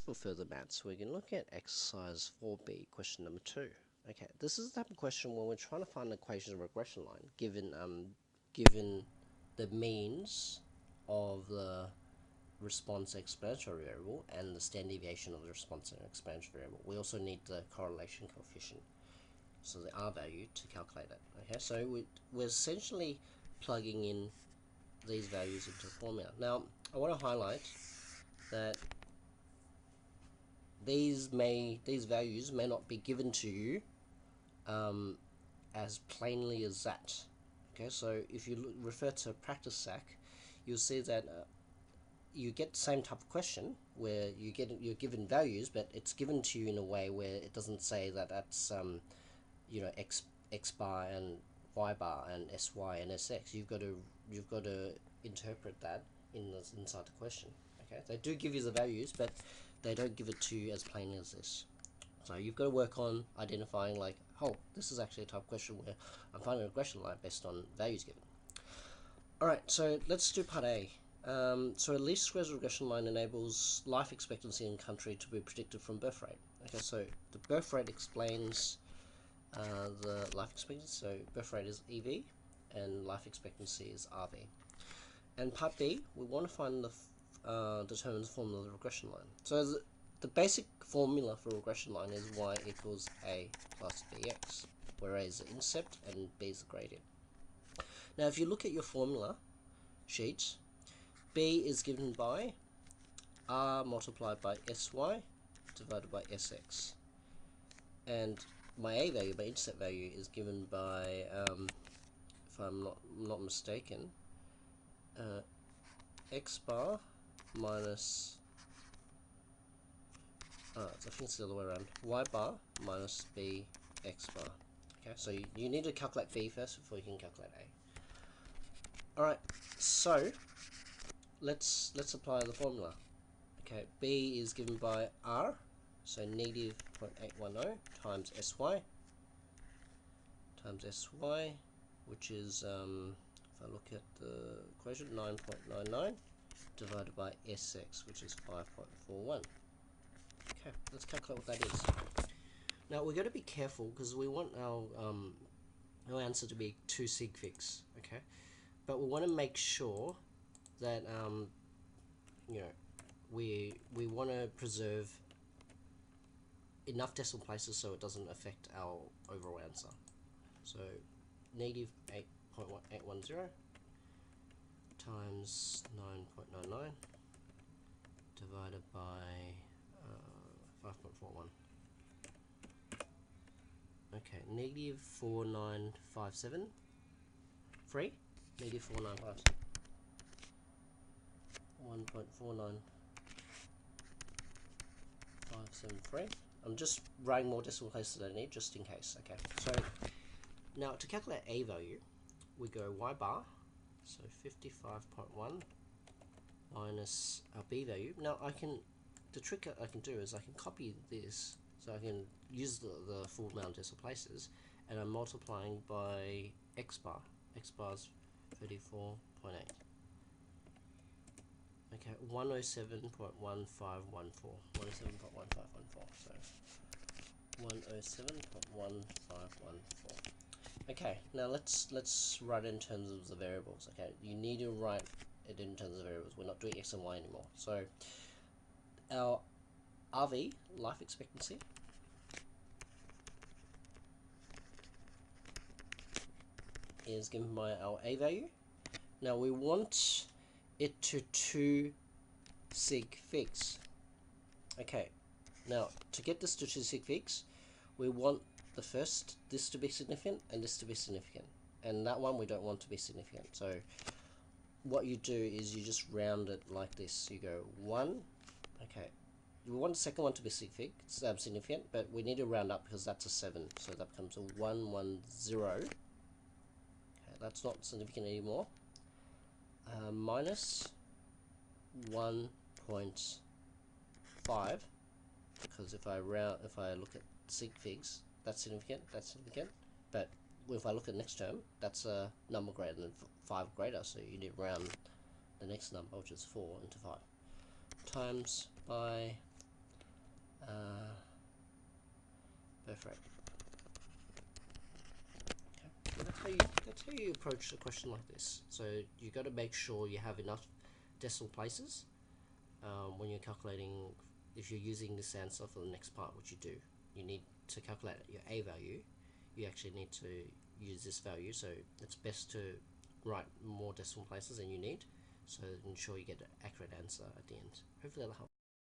For further maths, we're going to look at exercise 4b, question number 2. Okay, this is the type of question where we're trying to find the equation of regression line given the means of the response explanatory variable and the standard deviation of the response explanatory variable. We also need the correlation coefficient, so the R value, to calculate it. Okay, so we're essentially plugging in these values into the formula. Now, I want to highlight that these values may not be given to you as plainly as that. Okay, so if you refer to practice sack, you'll see that you get the same type of question where you're given values, but it's given to you in a way where it doesn't say that that's x bar and y bar and sy and sx. You've got to interpret that inside the question. Okay, they do give you the values, but they don't give it to you as plainly as this. So you've got to work on identifying, like, oh, this is actually a type of question where I'm finding a regression line based on values given. Alright, so let's do part A. So a least squares regression line enables life expectancy in country to be predicted from birth rate. Okay, so the birth rate explains the life expectancy. So birth rate is EV and life expectancy is RV. And part B, we want to find the determine the formula of the regression line. So the basic formula for a regression line is y equals a plus bx, where a is the intercept and b is the gradient. Now, if you look at your formula sheet, b is given by r multiplied by sy divided by sx, and my a value, my intercept value, is given by, if I'm not mistaken, x bar minus, I think it's the other way around, y bar minus b x bar. Okay, so you need to calculate b first before you can calculate a. Alright, so let's apply the formula. Okay, b is given by r, so negative 0.810 times sy, which is, if I look at the equation, 9.99 divided by sx, which is 5.41. Okay, let's calculate what that is. Now, we're going to be careful because we want our answer to be 2 sig figs, okay? But we want to make sure that we want to preserve enough decimal places so it doesn't affect our overall answer. So negative 8.810 times 9.99 divided by 5.41. Okay, negative 4957. Negative 4957. 1.49573. I'm just writing more decimal places than I need, just in case. Okay, so now to calculate a value, we go y bar, so 55.1 minus our b value. Now the trick I can do is I can copy this, so I can use the full amount of decimal places, and I'm multiplying by x bar. X bar is 34.8. Okay, 107.1514. 107.1514. So 107.1514. Okay, now let's write it in terms of the variables. Okay, you need to write it in terms of variables. We're not doing x and y anymore. So our RV, life expectancy, is given by our a value. Now we want it to 2 sig figs. Okay, now to get this to 2 sig figs, we want this to be significant and this to be significant, and that one we don't want to be significant. So what you do is you just round it like this. You go 1. Okay, we want the second one to be significant, but we need to round up because that's a 7, so that becomes a 110. Okay, that's not significant anymore. Minus 1.5, because if I look at sig figs, that's significant, but if I look at the next term, that's a number greater than 5 greater, so you need to round the next number, which is 4, into 5, times by birth rate. Okay. Well, that's how you approach a question like this. So you got to make sure you have enough decimal places when you're calculating. If you're using this answer for the next part, which you do, you need to calculate your a value. You actually need to use this value, so it's best to write more decimal places than you need, so ensure you get an accurate answer at the end. Hopefully that'll help.